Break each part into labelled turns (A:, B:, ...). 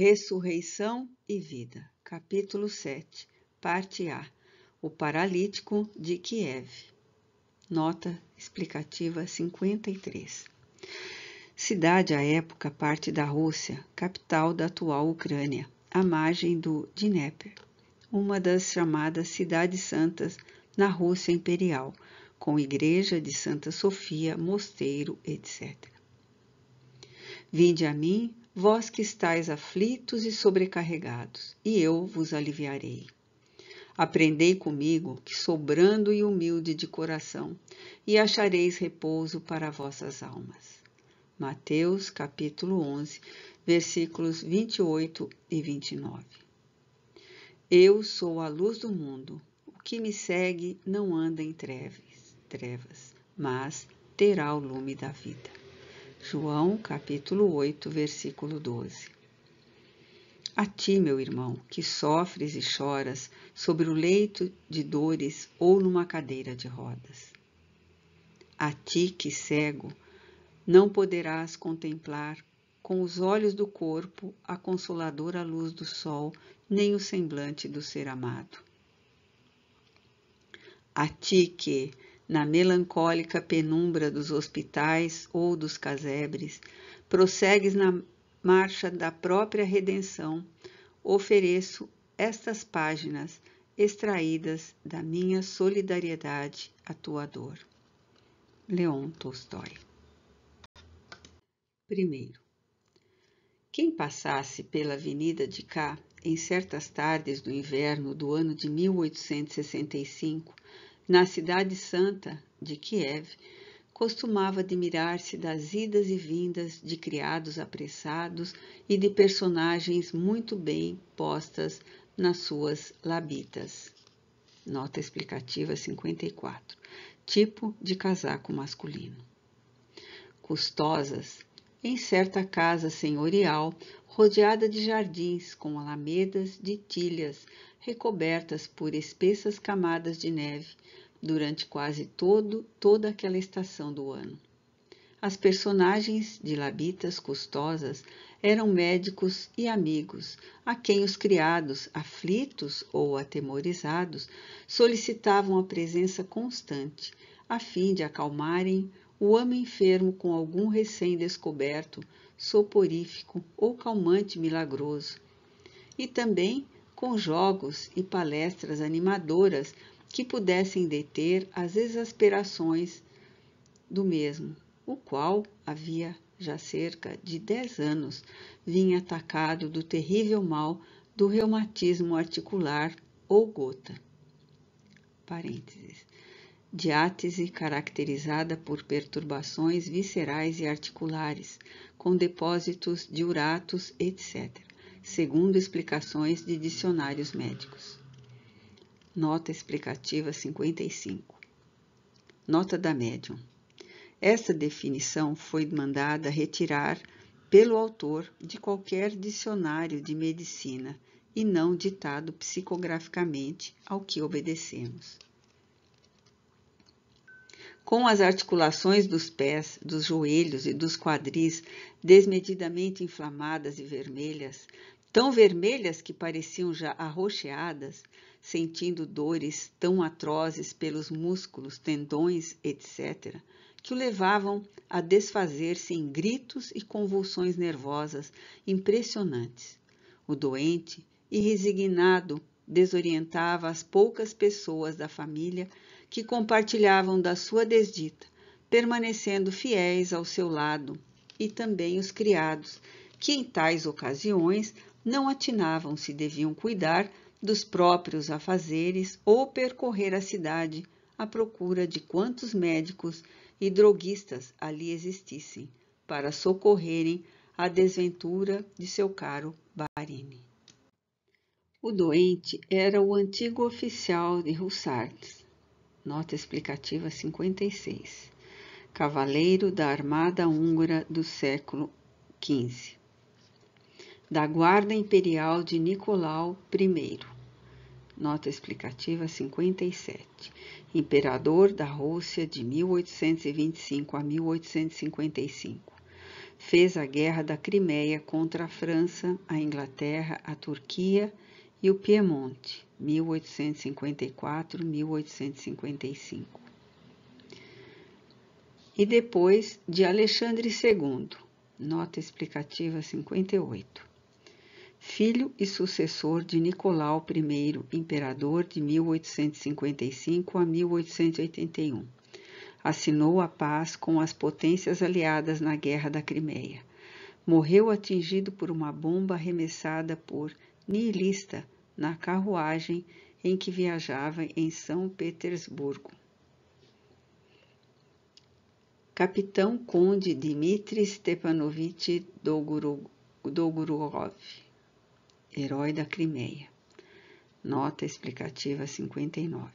A: Ressurreição e Vida, capítulo 7, parte A. O paralítico de Kiev. Nota explicativa 53. Cidade à época parte da Rússia, capital da atual Ucrânia, à margem do Dnieper, uma das chamadas Cidades Santas na Rússia Imperial, com igreja de Santa Sofia, mosteiro, etc. Vinde a mim, vós que estáis aflitos e sobrecarregados, e eu vos aliviarei. Aprendei comigo, que sou brando e humilde de coração, e achareis repouso para vossas almas. Mateus, capítulo 11, versículos 28 e 29. Eu sou a luz do mundo. O que me segue não anda em trevas, mas terá o lume da vida. João, capítulo 8, versículo 12. A ti, meu irmão, que sofres e choras sobre o leito de dores ou numa cadeira de rodas. A ti, que cego, não poderás contemplar com os olhos do corpo a consoladora luz do sol, nem o semblante do ser amado. A ti que, na melancólica penumbra dos hospitais ou dos casebres, prossegues na marcha da própria redenção, ofereço estas páginas extraídas da minha solidariedade à tua dor. Leon Tolstói. Primeiro, quem passasse pela Avenida de K em certas tardes do inverno do ano de 1865, na cidade santa de Kiev, costumava admirar-se das idas e vindas de criados apressados e de personagens muito bem postas nas suas labitas. Nota explicativa 54. Tipo de casaco masculino. Custosas, em certa casa senhorial, rodeada de jardins com alamedas de tilhas recobertas por espessas camadas de neve, durante quase toda aquela estação do ano. As personagens de labitas custosas eram médicos e amigos, a quem os criados, aflitos ou atemorizados, solicitavam a presença constante, a fim de acalmarem o homem enfermo com algum recém-descoberto soporífico ou calmante milagroso, e também com jogos e palestras animadoras que pudessem deter as exasperações do mesmo, o qual havia já cerca de 10 anos vinha atacado do terrível mal do reumatismo articular ou gota. Parênteses. Diátese caracterizada por perturbações viscerais e articulares, com depósitos de uratos, etc., segundo explicações de dicionários médicos. Nota explicativa 55. Nota da médium. Esta definição foi mandada retirar pelo autor de qualquer dicionário de medicina e não ditado psicograficamente, ao que obedecemos. Com as articulações dos pés, dos joelhos e dos quadris desmedidamente inflamadas e vermelhas, tão vermelhas que pareciam já arroxeadas, sentindo dores tão atrozes pelos músculos, tendões, etc., que o levavam a desfazer-se em gritos e convulsões nervosas impressionantes. O doente, irresignado, desorientava as poucas pessoas da família que compartilhavam da sua desdita, permanecendo fiéis ao seu lado, e também os criados, que em tais ocasiões não atinavam se deviam cuidar dos próprios afazeres ou percorrer a cidade à procura de quantos médicos e droguistas ali existissem, para socorrerem a desventura de seu caro Barini. O doente era o antigo oficial de Hussards, nota explicativa 56, cavaleiro da armada húngara do século XV, da guarda imperial de Nicolau I, nota explicativa 57, imperador da Rússia de 1825 a 1855, fez a Guerra da Crimeia contra a França, a Inglaterra, a Turquia e o Piemonte, 1854-1855. E depois de Alexandre II, nota explicativa 58. Filho e sucessor de Nicolau I, imperador de 1855 a 1881. Assinou a paz com as potências aliadas na Guerra da Crimeia. Morreu atingido por uma bomba arremessada por nihilista na carruagem em que viajava em São Petersburgo. Capitão Conde Dmitri Stepanovich Dolgorukov, herói da Crimeia. Nota explicativa 59.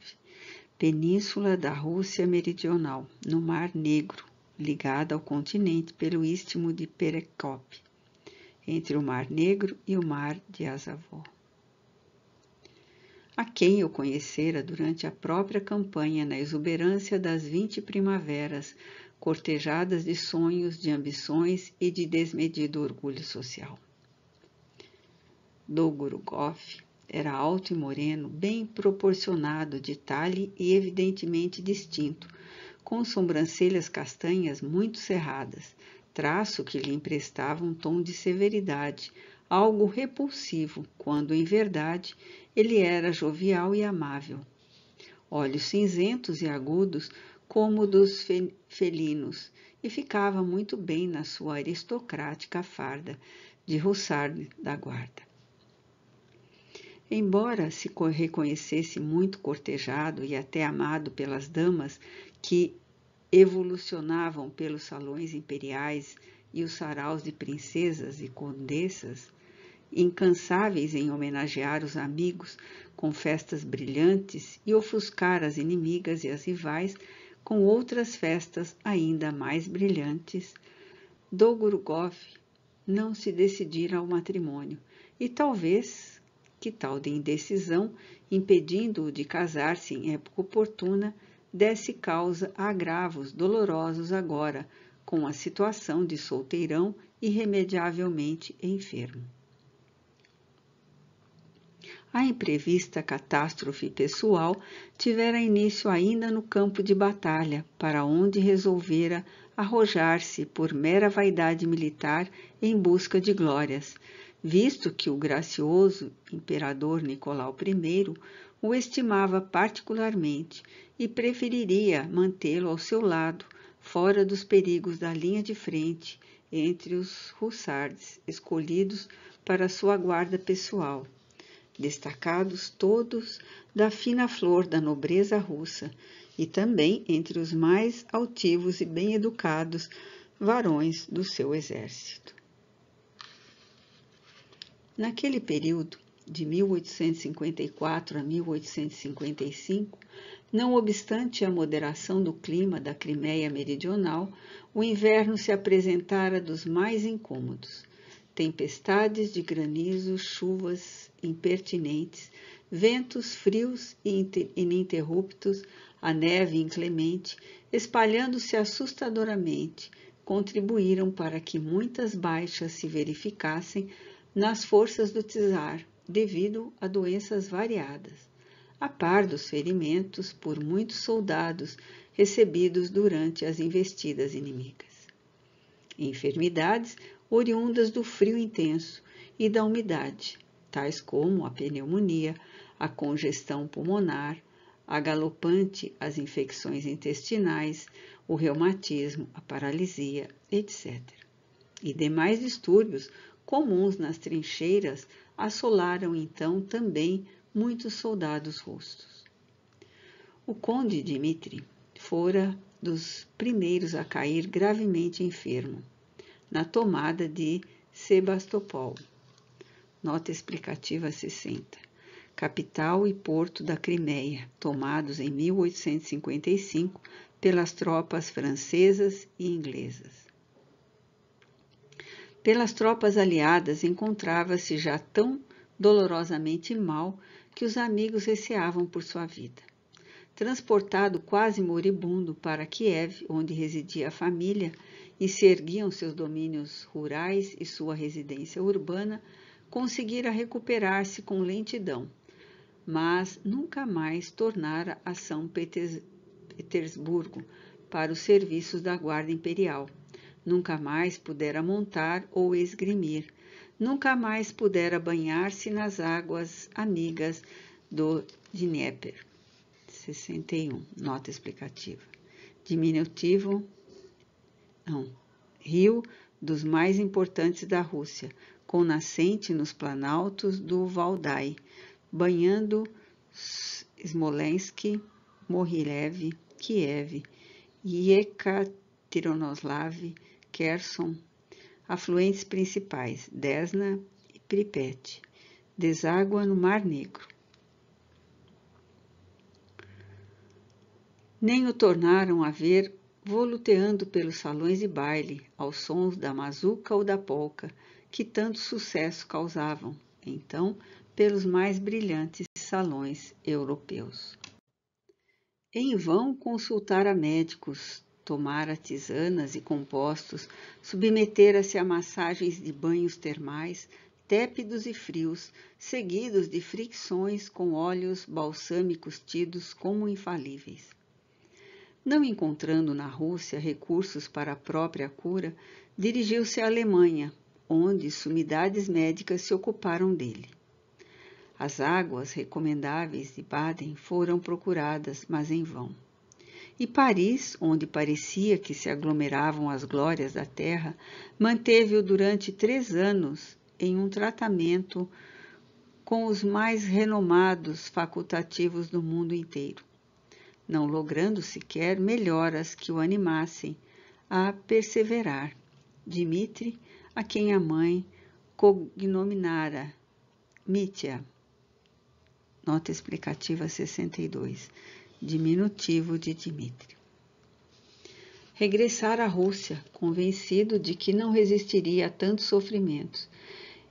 A: Península da Rússia Meridional, no Mar Negro, ligada ao continente pelo istmo de Perekop, entre o Mar Negro e o Mar de Azov. A quem eu conhecera durante a própria campanha na exuberância das 20 primaveras, cortejadas de sonhos, de ambições e de desmedido orgulho social. Dolgorukov era alto e moreno, bem proporcionado de talhe e evidentemente distinto, com sobrancelhas castanhas muito cerradas, traço que lhe emprestava um tom de severidade, algo repulsivo, quando, em verdade, ele era jovial e amável. Olhos cinzentos e agudos, como dos felinos, e ficava muito bem na sua aristocrática farda de hussarde da guarda. Embora se reconhecesse muito cortejado e até amado pelas damas que evolucionavam pelos salões imperiais e os saraus de princesas e condessas, incansáveis em homenagear os amigos com festas brilhantes e ofuscar as inimigas e as rivais com outras festas ainda mais brilhantes, Dolgorukov não se decidira ao matrimônio e talvez que tal de indecisão, impedindo-o de casar-se em época oportuna, desse causa a agravos dolorosos agora, com a situação de solteirão irremediavelmente enfermo. A imprevista catástrofe pessoal tivera início ainda no campo de batalha, para onde resolvera arrojar-se por mera vaidade militar em busca de glórias, visto que o gracioso imperador Nicolau I o estimava particularmente e preferiria mantê-lo ao seu lado, fora dos perigos da linha de frente, entre os hussards escolhidos para sua guarda pessoal, destacados todos da fina flor da nobreza russa, e também entre os mais altivos e bem-educados varões do seu exército. Naquele período, de 1854 a 1855, não obstante a moderação do clima da Crimeia Meridional, o inverno se apresentara dos mais incômodos. Tempestades de granizo, chuvas impertinentes, ventos frios e ininterruptos, a neve inclemente, espalhando-se assustadoramente, contribuíram para que muitas baixas se verificassem nas forças do czar, devido a doenças variadas, a par dos ferimentos por muitos soldados recebidos durante as investidas inimigas. Enfermidades oriundas do frio intenso e da umidade, tais como a pneumonia, a congestão pulmonar, a galopante, as infecções intestinais, o reumatismo, a paralisia, etc. E demais distúrbios comuns nas trincheiras assolaram então também muitos soldados russos. O conde Dmitri fora dos primeiros a cair gravemente enfermo, na tomada de Sebastopol. Nota explicativa 60. Capital e porto da Crimeia, tomados em 1855 pelas tropas francesas e inglesas. Pelas tropas aliadas encontrava-se já tão dolorosamente mal que os amigos receavam por sua vida. Transportado quase moribundo para Kiev, onde residia a família, e se erguiam seus domínios rurais e sua residência urbana, conseguira recuperar-se com lentidão, mas nunca mais tornara a São Petersburgo para os serviços da Guarda Imperial. Nunca mais pudera montar ou esgrimir. Nunca mais pudera banhar-se nas águas amigas do Dnieper. 61. Nota explicativa. Diminutivo, não, rio dos mais importantes da Rússia, com nascente nos planaltos do Valdai, banhando Smolensk, Mohilev, Kiev, Yekaterinoslav, Kherson, afluentes principais, Desna e Pripyat, deságua no Mar Negro. Nem o tornaram a ver voluteando pelos salões de baile, aos sons da mazuca ou da polca, que tanto sucesso causavam, então, pelos mais brilhantes salões europeus. Em vão consultara médicos, tomara tisanas e compostos, submetera-se a massagens de banhos termais, tépidos e frios, seguidos de fricções com óleos balsâmicos tidos como infalíveis. Não encontrando na Rússia recursos para a própria cura, dirigiu-se à Alemanha, onde sumidades médicas se ocuparam dele. As águas recomendáveis de Baden foram procuradas, mas em vão. E Paris, onde parecia que se aglomeravam as glórias da terra, manteve-o durante 3 anos em um tratamento com os mais renomados facultativos do mundo inteiro, não logrando sequer melhoras que o animassem a perseverar. Dmitri, a quem a mãe cognominara Mitya. Nota explicativa 62. Diminutivo de Dmitri. Regressara à Rússia, convencido de que não resistiria a tantos sofrimentos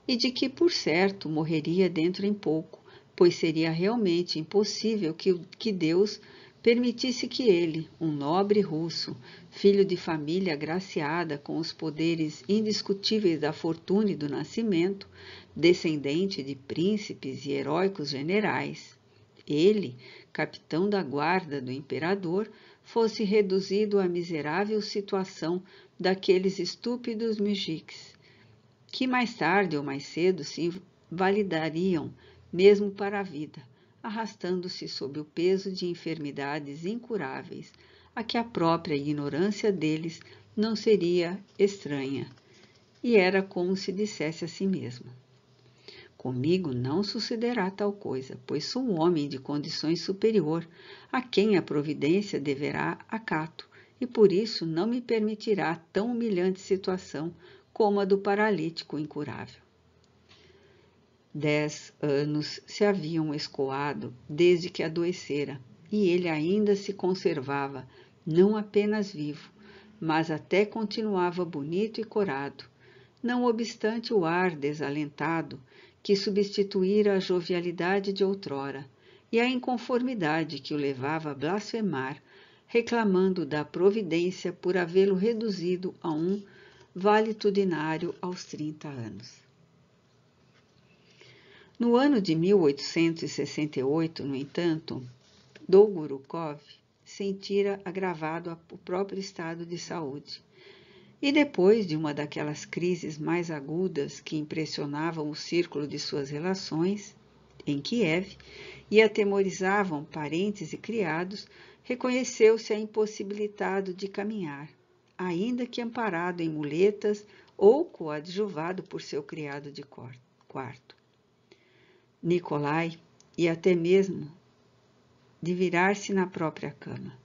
A: e de que, por certo, morreria dentro em pouco, pois seria realmente impossível que Deus permitisse que ele, um nobre russo, filho de família agraciada com os poderes indiscutíveis da fortuna e do nascimento, descendente de príncipes e heróicos generais, ele, capitão da guarda do imperador, fosse reduzido à miserável situação daqueles estúpidos mujiks, que mais tarde ou mais cedo se invalidariam mesmo para a vida, arrastando-se sob o peso de enfermidades incuráveis, a que a própria ignorância deles não seria estranha, e era como se dissesse a si mesmo: comigo não sucederá tal coisa, pois sou um homem de condições superior, a quem a providência deverá acato, e por isso não me permitirá tão humilhante situação como a do paralítico incurável. 10 anos se haviam escoado desde que adoecera, e ele ainda se conservava, não apenas vivo, mas até continuava bonito e corado, não obstante o ar desalentado que substituíra a jovialidade de outrora, e a inconformidade que o levava a blasfemar, reclamando da providência por havê-lo reduzido a um valitudinário aos 30 anos. No ano de 1868, no entanto, Dolgorukov sentira agravado o próprio estado de saúde. E depois de uma daquelas crises mais agudas que impressionavam o círculo de suas relações, em Kiev, e atemorizavam parentes e criados, reconheceu-se impossibilitado de caminhar, ainda que amparado em muletas ou coadjuvado por seu criado de quarto. Nikolai, e até mesmo de virar-se na própria cama.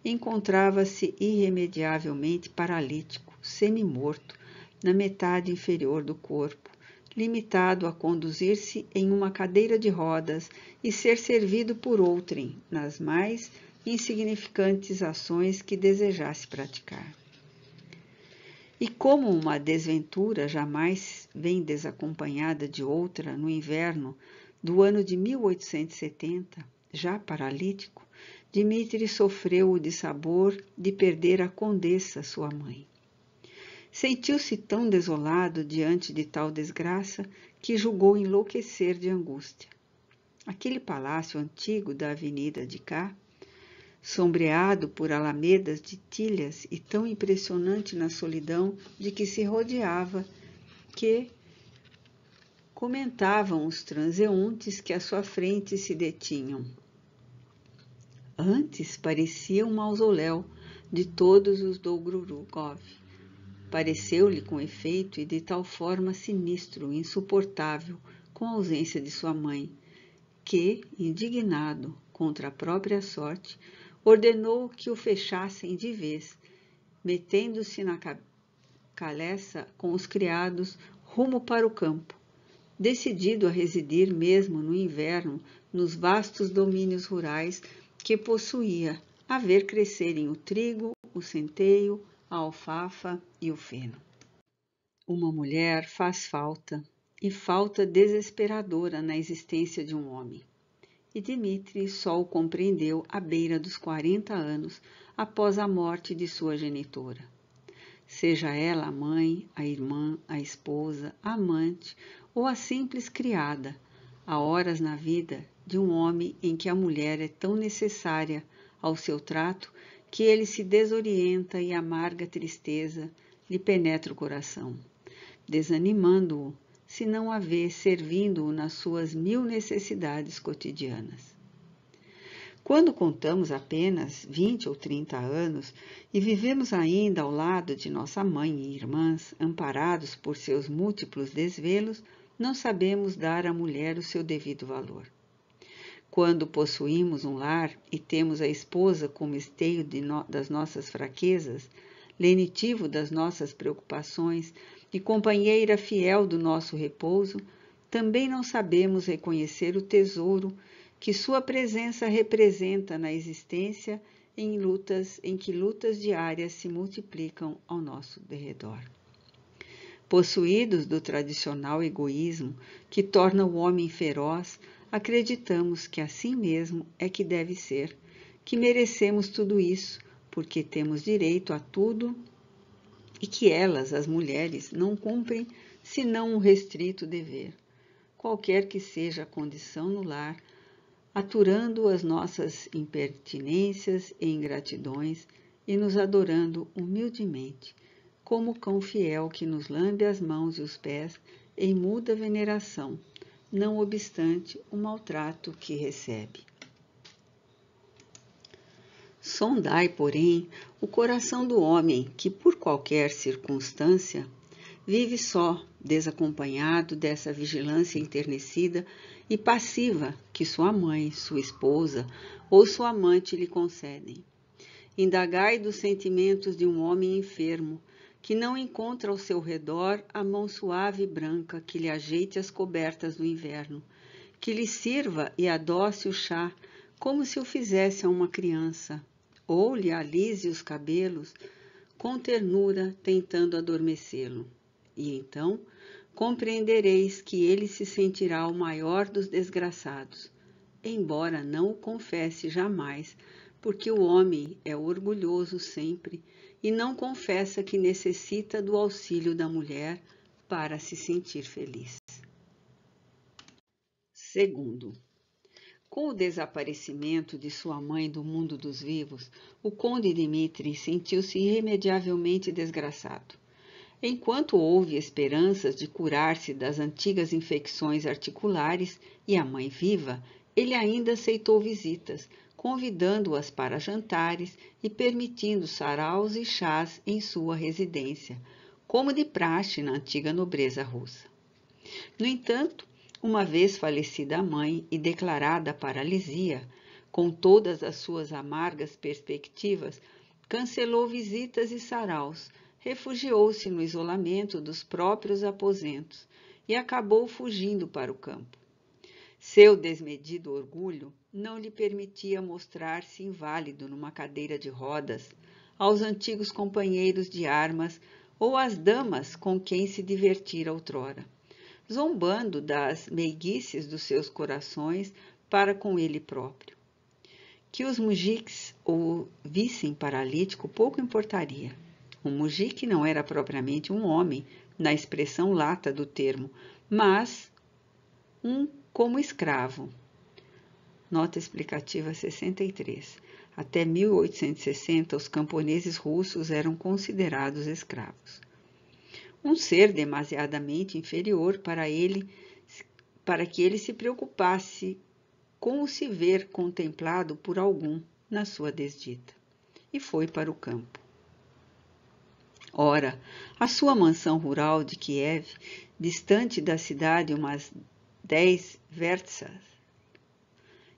A: Encontrava-se irremediavelmente paralítico, semi-morto, na metade inferior do corpo, limitado a conduzir-se em uma cadeira de rodas e ser servido por outrem nas mais insignificantes ações que desejasse praticar. E como uma desventura jamais vem desacompanhada de outra no inverno do ano de 1870, já paralítico, Dmitri sofreu o dissabor de perder a condessa, sua mãe. Sentiu-se tão desolado diante de tal desgraça que julgou enlouquecer de angústia. Aquele palácio antigo da Avenida de Cá, sombreado por alamedas de tilhas e tão impressionante na solidão de que se rodeava, que comentavam os transeuntes que à sua frente se detinham. Antes parecia um mausoléu de todos os Dolgorukov. Pareceu-lhe com efeito e de tal forma sinistro, insuportável, com a ausência de sua mãe, que, indignado contra a própria sorte, ordenou que o fechassem de vez, metendo-se na caleça com os criados rumo para o campo, decidido a residir mesmo no inverno nos vastos domínios rurais que possuía, a ver crescerem o trigo, o centeio, a alfafa e o feno. Uma mulher faz falta, e falta desesperadora na existência de um homem. E Dmitri só o compreendeu à beira dos 40 anos após a morte de sua genitora. Seja ela a mãe, a irmã, a esposa, a amante ou a simples criada, há horas na vida de um homem em que a mulher é tão necessária ao seu trato que ele se desorienta e a amarga tristeza lhe penetra o coração, desanimando-o, se não a vê servindo-o nas suas 1000 necessidades cotidianas. Quando contamos apenas 20 ou 30 anos e vivemos ainda ao lado de nossa mãe e irmãs, amparados por seus múltiplos desvelos, não sabemos dar à mulher o seu devido valor. Quando possuímos um lar e temos a esposa como esteio das nossas fraquezas, lenitivo das nossas preocupações e companheira fiel do nosso repouso, também não sabemos reconhecer o tesouro que sua presença representa na existência em que lutas diárias se multiplicam ao nosso derredor. Possuídos do tradicional egoísmo que torna o homem feroz, acreditamos que assim mesmo é que deve ser, que merecemos tudo isso, porque temos direito a tudo e que elas, as mulheres, não cumprem senão um restrito dever, qualquer que seja a condição no lar, aturando as nossas impertinências e ingratidões e nos adorando humildemente, como o cão fiel que nos lambe as mãos e os pés em muda veneração, não obstante o maltrato que recebe. Sondai, porém, o coração do homem que, por qualquer circunstância, vive só, desacompanhado dessa vigilância enternecida e passiva que sua mãe, sua esposa ou sua amante lhe concedem. Indagai dos sentimentos de um homem enfermo, que não encontra ao seu redor a mão suave e branca que lhe ajeite as cobertas do inverno, que lhe sirva e adoce o chá como se o fizesse a uma criança, ou lhe alise os cabelos com ternura, tentando adormecê-lo. E então compreendereis que ele se sentirá o maior dos desgraçados, embora não o confesse jamais, porque o homem é orgulhoso sempre e não confessa que necessita do auxílio da mulher para se sentir feliz. Segundo, com o desaparecimento de sua mãe do mundo dos vivos, o conde Dmitri sentiu-se irremediavelmente desgraçado. Enquanto houve esperanças de curar-se das antigas infecções articulares e a mãe viva, ele ainda aceitou visitas, convidando-as para jantares e permitindo saraus e chás em sua residência, como de praxe na antiga nobreza russa. No entanto, uma vez falecida a mãe e declarada a paralisia, com todas as suas amargas perspectivas, cancelou visitas e saraus, refugiou-se no isolamento dos próprios aposentos e acabou fugindo para o campo. Seu desmedido orgulho não lhe permitia mostrar-se inválido numa cadeira de rodas aos antigos companheiros de armas ou às damas com quem se divertira outrora, zombando das meiguices dos seus corações para com ele próprio. Que os mujiks o vissem paralítico pouco importaria. Um mujik não era propriamente um homem, na expressão lata do termo, mas um como escravo. Nota explicativa 63. Até 1860, os camponeses russos eram considerados escravos. Um ser demasiadamente inferior para que ele se preocupasse com o se ver contemplado por algum na sua desdita. E foi para o campo. Ora, a sua mansão rural de Kiev, distante da cidade umas 10 vertsas,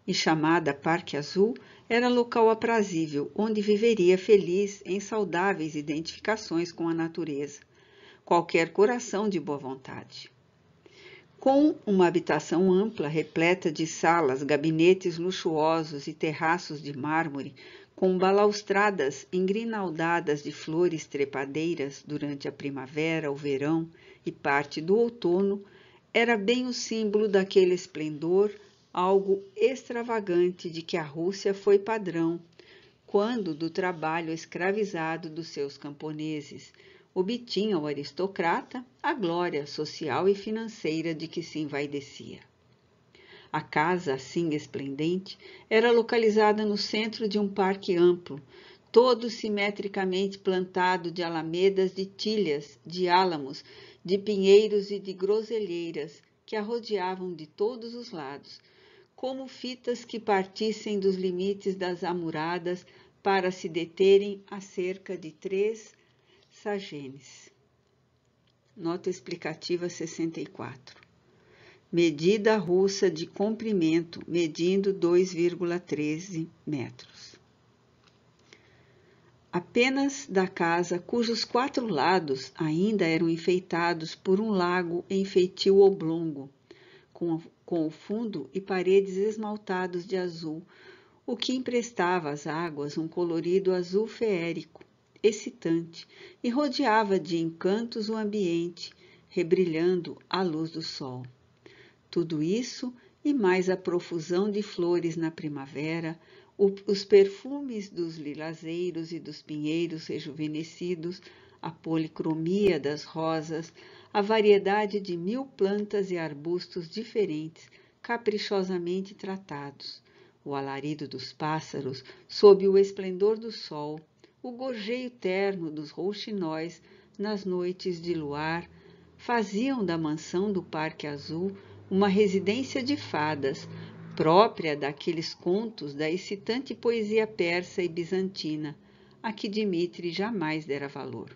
A: e chamada Parque Azul, era local aprazível, onde viveria feliz em saudáveis identificações com a natureza, qualquer coração de boa vontade. Com uma habitação ampla, repleta de salas, gabinetes luxuosos e terraços de mármore, com balaustradas engrinaldadas de flores trepadeiras durante a primavera, o verão e parte do outono, era bem o símbolo daquele esplendor, algo extravagante de que a Rússia foi padrão, quando do trabalho escravizado dos seus camponeses obtinha o aristocrata a glória social e financeira de que se envaidecia. A casa, assim esplendente, era localizada no centro de um parque amplo, todo simetricamente plantado de alamedas de tilhas, de álamos, de pinheiros e de groselheiras que a rodeavam de todos os lados, como fitas que partissem dos limites das amuradas para se deterem a cerca de 3 sagenes. Nota explicativa 64. Medida russa de comprimento, medindo 2,13 metros. Apenas da casa, cujos 4 lados ainda eram enfeitados por um lago em feitio oblongo, com o fundo e paredes esmaltados de azul, o que emprestava às águas um colorido azul feérico, excitante, e rodeava de encantos o ambiente, rebrilhando à luz do sol. Tudo isso e mais a profusão de flores na primavera, os perfumes dos lilazeiros e dos pinheiros rejuvenescidos, a policromia das rosas, a variedade de 1000 plantas e arbustos diferentes, caprichosamente tratados, o alarido dos pássaros sob o esplendor do sol, o gorjeio terno dos rouxinóis nas noites de luar, faziam da mansão do Parque Azul uma residência de fadas, própria daqueles contos da excitante poesia persa e bizantina, a que Dmitri jamais dera valor.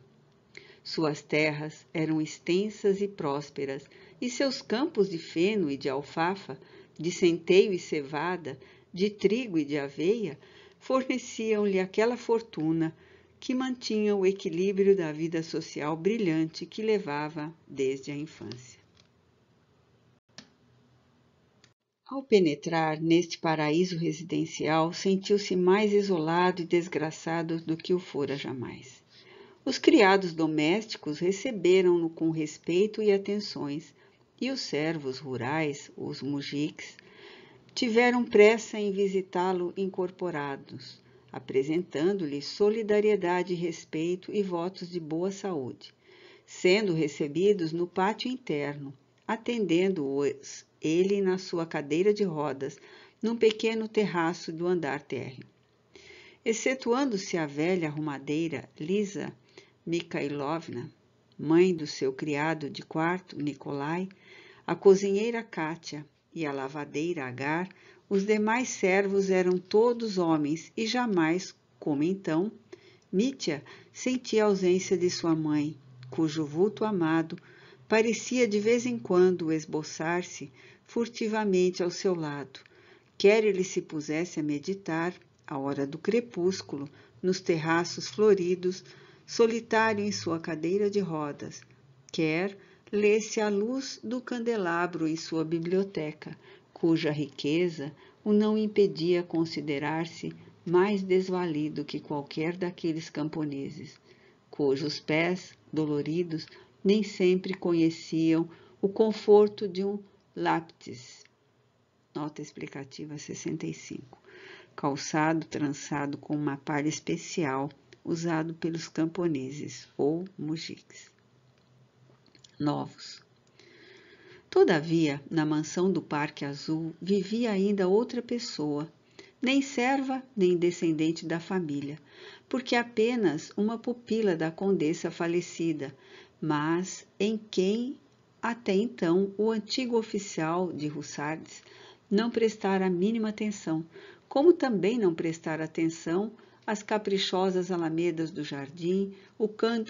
A: Suas terras eram extensas e prósperas, e seus campos de feno e de alfafa, de centeio e cevada, de trigo e de aveia, forneciam-lhe aquela fortuna que mantinha o equilíbrio da vida social brilhante que levava desde a infância. Ao penetrar neste paraíso residencial, sentiu-se mais isolado e desgraçado do que o fora jamais. Os criados domésticos receberam-no com respeito e atenções, e os servos rurais, os mujiks, tiveram pressa em visitá-lo incorporados, apresentando-lhe solidariedade, respeito e votos de boa saúde, sendo recebidos no pátio interno, atendendo-os ele na sua cadeira de rodas, num pequeno terraço do andar térreo. Excetuando-se a velha arrumadeira Lisa Mikhailovna, mãe do seu criado de quarto, Nikolai, a cozinheira Kátia e a lavadeira Agar, os demais servos eram todos homens e jamais, como então, Mitya sentia a ausência de sua mãe, cujo vulto amado parecia de vez em quando esboçar-se furtivamente ao seu lado, quer ele se pusesse a meditar, à hora do crepúsculo, nos terraços floridos, solitário em sua cadeira de rodas, quer lesse à luz do candelabro em sua biblioteca, cuja riqueza o não impedia considerar-se mais desvalido que qualquer daqueles camponeses, cujos pés, doloridos, nem sempre conheciam o conforto de um lápis. Nota explicativa 65. Calçado trançado com uma palha especial, usado pelos camponeses ou mujiques novos. Todavia, na mansão do Parque Azul vivia ainda outra pessoa, nem serva nem descendente da família, porque apenas uma pupila da condessa falecida, mas em quem até então o antigo oficial de Hussards não prestara a mínima atenção, como também não prestara atenção às caprichosas alamedas do jardim,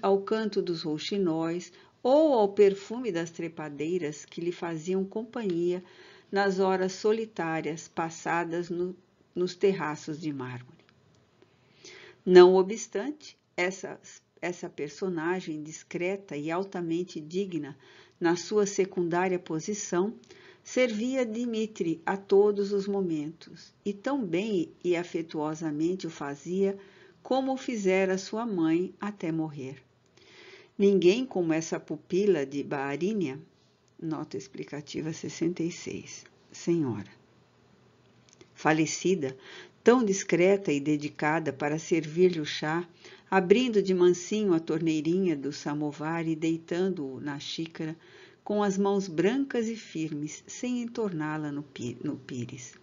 A: ao canto dos rouxinóis ou ao perfume das trepadeiras que lhe faziam companhia nas horas solitárias passadas nos terraços de mármore. Não obstante, essa personagem discreta e altamente digna na sua secundária posição, servia Dmitri a todos os momentos, e tão bem e afetuosamente o fazia como o fizera sua mãe até morrer. Ninguém como essa pupila de Barinia, nota explicativa 66, senhora. Falecida, tão discreta e dedicada para servir-lhe o chá, abrindo de mansinho a torneirinha do samovar e deitando-o na xícara, com as mãos brancas e firmes, sem entorná-la no pires.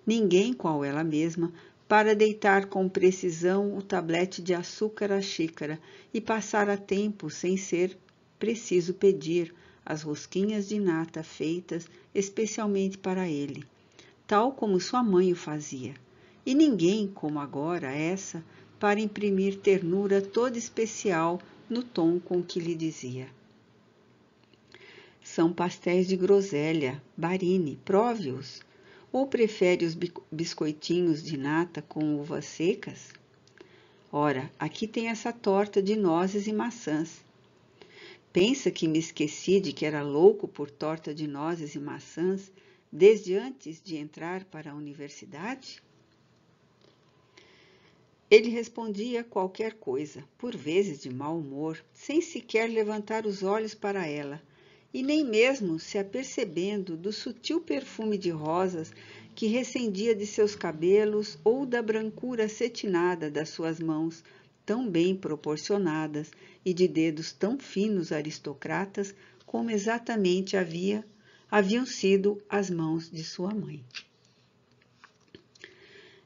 A: Ninguém, qual ela mesma, para deitar com precisão o tablete de açúcar à xícara e passar a tempo sem ser preciso pedir as rosquinhas de nata feitas especialmente para ele, tal como sua mãe o fazia, e ninguém como agora essa para imprimir ternura toda especial no tom com que lhe dizia: são pastéis de groselha, Barine, prove-os. Ou prefere os biscoitinhos de nata com uvas secas? Ora, aqui tem essa torta de nozes e maçãs. Pensa que me esqueci de que era louco por torta de nozes e maçãs desde antes de entrar para a universidade? Ele respondia qualquer coisa, por vezes de mau humor, sem sequer levantar os olhos para ela, e nem mesmo se apercebendo do sutil perfume de rosas que recendia de seus cabelos ou da brancura cetinada das suas mãos, tão bem proporcionadas e de dedos tão finos aristocratas como exatamente haviam sido as mãos de sua mãe.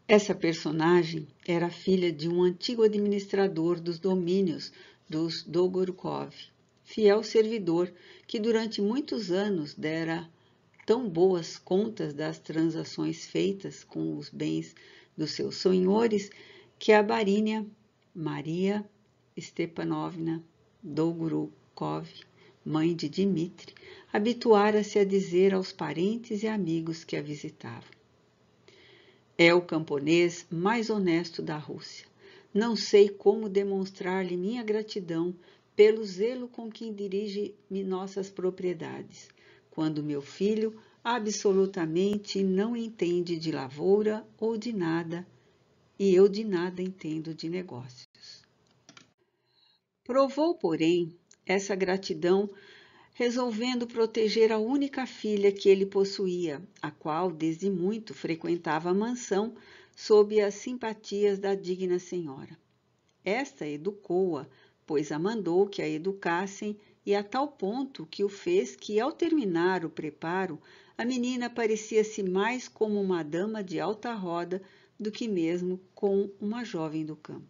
A: Essa personagem era filha de um antigo administrador dos domínios dos Dolgorukov, fiel servidor que durante muitos anos dera tão boas contas das transações feitas com os bens dos seus senhores que a Barinia Maria Stepanovna Dolgorukov, mãe de Dmitri, habituara-se a dizer aos parentes e amigos que a visitavam: é o camponês mais honesto da Rússia. Não sei como demonstrar-lhe minha gratidão pelo zelo com que dirige-me nossas propriedades, quando meu filho absolutamente não entende de lavoura ou de nada, e eu de nada entendo de negócios. Provou, porém, essa gratidão resolvendo proteger a única filha que ele possuía, a qual desde muito frequentava a mansão sob as simpatias da digna senhora. Esta educou-a, pois a mandou que a educassem, e a tal ponto que o fez que, ao terminar o preparo, a menina parecia-se mais como uma dama de alta roda do que mesmo com uma jovem do campo.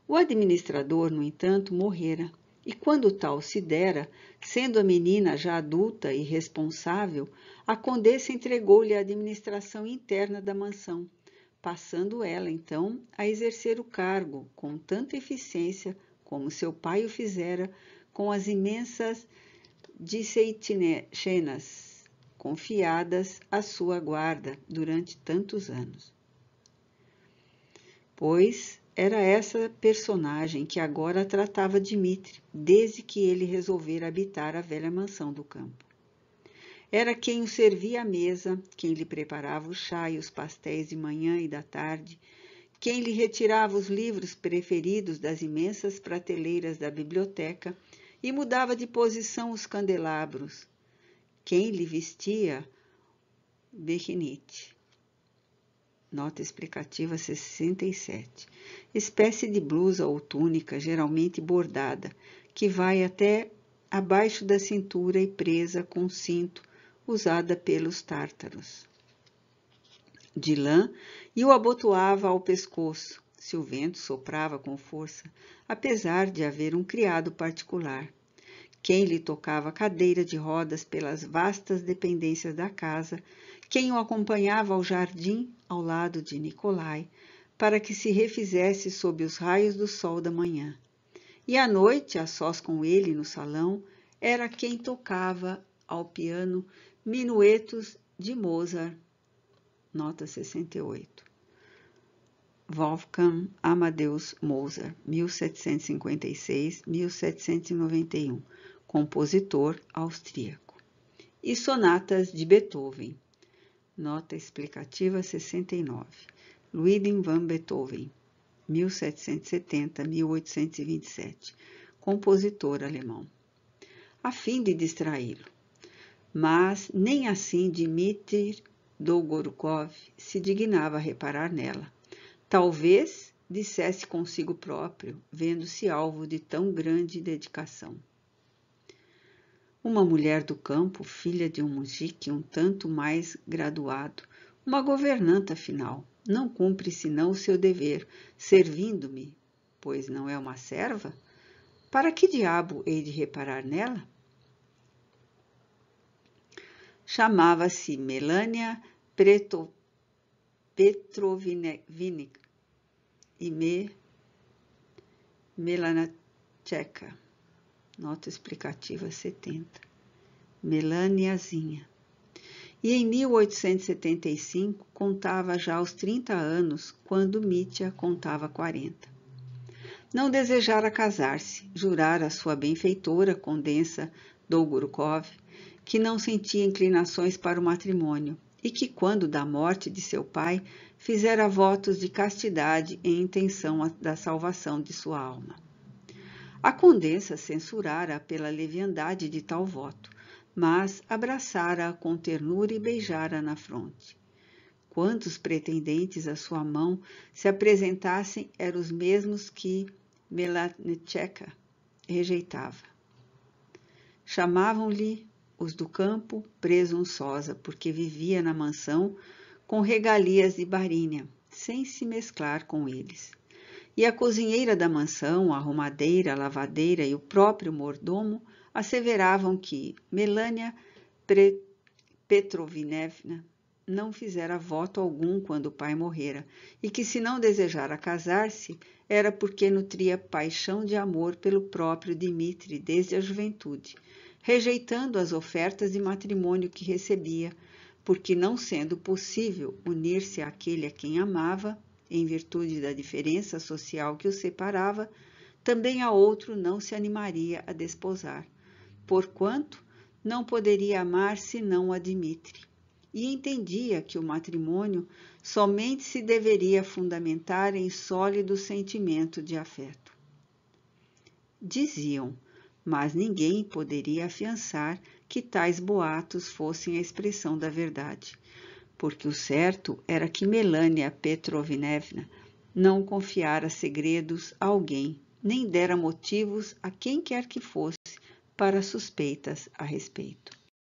A: O administrador, no entanto, morrera, e quando tal se dera, sendo a menina já adulta e responsável, a condessa entregou-lhe a administração interna da mansão, passando ela, então, a exercer o cargo com tanta eficiência como seu pai o fizera com as imensas disseitinenas confiadas à sua guarda durante tantos anos. Pois era essa personagem que agora tratava Dmitri, desde que ele resolvera habitar a velha mansão do campo. Era quem o servia à mesa, quem lhe preparava o chá e os pastéis de manhã e da tarde, quem lhe retirava os livros preferidos das imensas prateleiras da biblioteca e mudava de posição os candelabros, quem lhe vestia bechinite. Nota explicativa 67. Espécie de blusa ou túnica geralmente bordada, que vai até abaixo da cintura e presa com cinto, usada pelos tártaros, de lã, e o abotoava ao pescoço, se o vento soprava com força, apesar de haver um criado particular. Quem lhe tocava cadeira de rodas pelas vastas dependências da casa, quem o acompanhava ao jardim ao lado de Nicolai, para que se refizesse sob os raios do sol da manhã. E à noite, a sós com ele no salão, era quem tocava ao piano minuetos de Mozart. Nota 68. Wolfgang Amadeus Mozart, 1756-1791, compositor austríaco. E sonatas de Beethoven. Nota explicativa 69. Ludwig van Beethoven, 1770-1827, compositor alemão. A fim de distraí-lo. Mas nem assim Dmitri Dolgorukov se dignava reparar nela. Talvez dissesse consigo próprio, vendo-se alvo de tão grande dedicação. Uma mulher do campo, filha de um mujique um tanto mais graduado, uma governanta afinal, não cumpre senão o seu dever, servindo-me, pois não é uma serva? Para que diabo hei de reparar nela? Chamava-se Melania Petrovina e Melanatcheca. Nota explicativa 70. Melaniazinha. E em 1875 contava já os 30 anos, quando Mitya contava 40. Não desejara casar-se, jurara sua benfeitora Condensa Dolgorukov que não sentia inclinações para o matrimônio e que, quando da morte de seu pai, fizera votos de castidade em intenção da salvação de sua alma. A Condensa censurara pela leviandade de tal voto, mas abraçara-a com ternura e beijara na fronte. Quantos pretendentes à sua mão se apresentassem eram os mesmos que Melanatcheca rejeitava. Chamavam-lhe os do campo presunçosa, porque vivia na mansão com regalias de barínia, sem se mesclar com eles. E a cozinheira da mansão, a arrumadeira, a lavadeira e o próprio mordomo asseveravam que Melania Petrovina não fizera voto algum quando o pai morrera, e que se não desejara casar-se, era porque nutria paixão de amor pelo próprio Dmitri desde a juventude, rejeitando as ofertas de matrimônio que recebia, porque não sendo possível unir-se àquele a quem amava, em virtude da diferença social que os separava, também a outro não se animaria a desposar, porquanto não poderia amar senão a Dmitri, e entendia que o matrimônio somente se deveria fundamentar em sólido sentimento de afeto. Diziam, mas ninguém poderia afiançar que tais boatos fossem a expressão da verdade, porque o certo era que Melania Petrovna não confiara segredos a alguém, nem dera motivos a quem quer que fosse para suspeitas a respeito.